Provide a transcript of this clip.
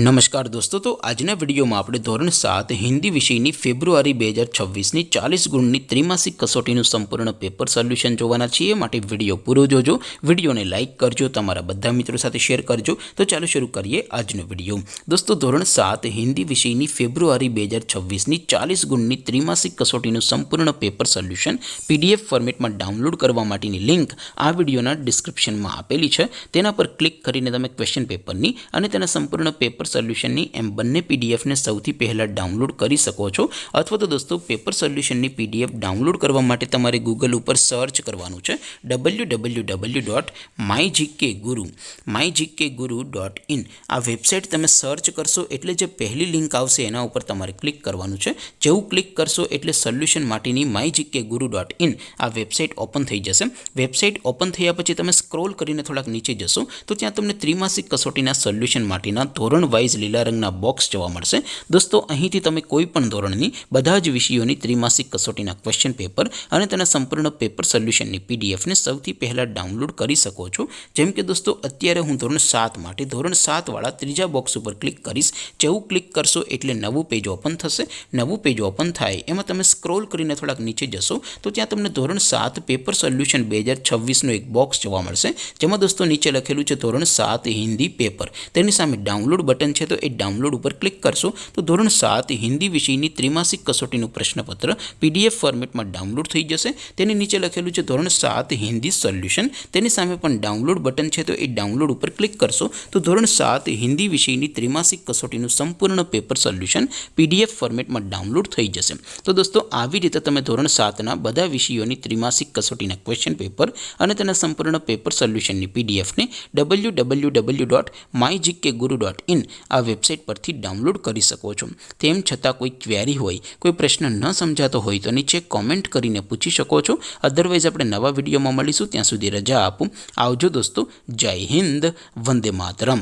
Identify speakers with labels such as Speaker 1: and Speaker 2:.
Speaker 1: नमस्कार दोस्तों, तो आजना विडियो में આપણે ધોરણ 7 હિન્દી વિષયની ફેબ્રુઆરી 2026ની 40 ગુણની ત્રિમાસિક કસોટીનું સંપૂર્ણ પેપર સોલ્યુશન જોવાના છીએ। માટે વિડિયો પૂરો જોજો, વિડિયોને લાઈક કરજો, તમારા બધા મિત્રો સાથે શેર કરજો। તો ચાલો શરૂ કરીએ આજનો વિડિયો। દોસ્તો, ધોરણ 7 હિન્દી વિષયની ફેબ્રુઆરી 2026ની 40 ગુણની ત્રિમાસિક કસોટીનું સંપૂર્ણ પેપર સોલ્યુશન પીડીએફ ફોર્મેટમાં ડાઉનલોડ કરવા માટેની લિંક આ વિડિયોના ડિસ્ક્રિપ્શનમાં આપેલી છે। તેના પર ક્લિક કરીને તમે ક્વેશ્ચન પેપરની અને તેના સંપૂર્ણ પેપર સોલ્યુશનની એમ બંને પીડીએફને સૌથી પહેલાં ડાઉનલોડ કરી શકો છો। અથવા તો દોસ્તો, પેપર સોલ્યુશનની પીડીએફ ડાઉનલોડ કરવા માટે તમારે ગૂગલ ઉપર સર્ચ કરવાનું છે www.mygkguru.in। આ વેબસાઇટ તમે સર્ચ કરશો એટલે જે પહેલી લિંક આવશે એના ઉપર તમારે ક્લિક કરવાનું છે। જેવું ક્લિક કરશો એટલે સોલ્યુશન માટેની mygkguru.in આ વેબસાઇટ ઓપન થઈ જશે। વેબસાઇટ ઓપન થયા પછી તમે સ્ક્રોલ કરીને થોડાક નીચે જશો તો ત્યાં તમને ત્રિમાસિક કસોટીના સોલ્યુશન માટેના ધોરણ વાઇઝ લીલા રંગના બોક્સ જોવા મળશે। દોસ્તો, અહીંથી તમે કોઈ પણ ધોરણની બધા જ વિષયોની ત્રિમાસિક કસોટીના ક્વેશ્ચન પેપર અને તેના સંપૂર્ણ પેપર સોલ્યુશનની પીડીએફને સૌથી પહેલાં ડાઉનલોડ કરી શકો છો। જેમ કે દોસ્તો, અત્યારે હું ધોરણ 7 માટે ધોરણ 7 વાળા ત્રીજા બોક્સ ઉપર ક્લિક કરીશ। જેવું ક્લિક કરશો એટલે નવું પેજ ઓપન થશે। નવું પેજ ઓપન થાય એમાં તમે સ્ક્રોલ કરીને થોડાક નીચે જશો તો ત્યાં તમને ધોરણ 7 પેપર સોલ્યુશન 2026નું એક બોક્સ જોવા મળશે। જેમાં દોસ્તો નીચે લખેલું છે ધોરણ 7 હિન્દી પેપર। તેની સામે ડાઉનલોડ બટન છે તો એ ડાઉનલોડ ઉપર ક્લિક કરશો તો ધોરણ 7 હિન્દી વિષયની ત્રિમાસિક કસોટીનું પ્રશ્નપત્ર પીડીએફ ફોર્મેટમાં ડાઉનલોડ થઈ જશે। તેની નીચે લખેલું છે ધોરણ 7 હિન્દી સોલ્યુશન। તેની સામે પણ ડાઉનલોડ બટન છે તો એ ડાઉનલોડ ઉપર ક્લિક કરશો તો ધોરણ 7 હિન્દી વિષયની ત્રિમાસિક કસોટીનું સંપૂર્ણ પેપર સોલ્યુશન પીડીએફ ફોર્મેટમાં ડાઉનલોડ થઈ જશે। તો દોસ્તો, આવી રીતે તમે ધોરણ 7ના બધા વિષયોની ત્રિમાસિક કસોટીના ક્વેશ્ચન પેપર અને તેના સંપૂર્ણ પેપર સોલ્યુશનની પીડીએફને www.mygkguru.in આ વેબસાઇટ પરથી ડાઉનલોડ કરી શકો છો। તેમ છતાં કોઈ ક્વેરી હોય, કોઈ પ્રશ્ન ન સમજાતો હોય તો નીચે કોમેન્ટ કરીને પૂછી શકો છો। અધરવાઇઝ આપણે નવા વિડીયોમાં મળીશું, ત્યાં સુધી રજા આપું। આવજો દોસ્તો, જય હિન્દ, વંદે માતરમ।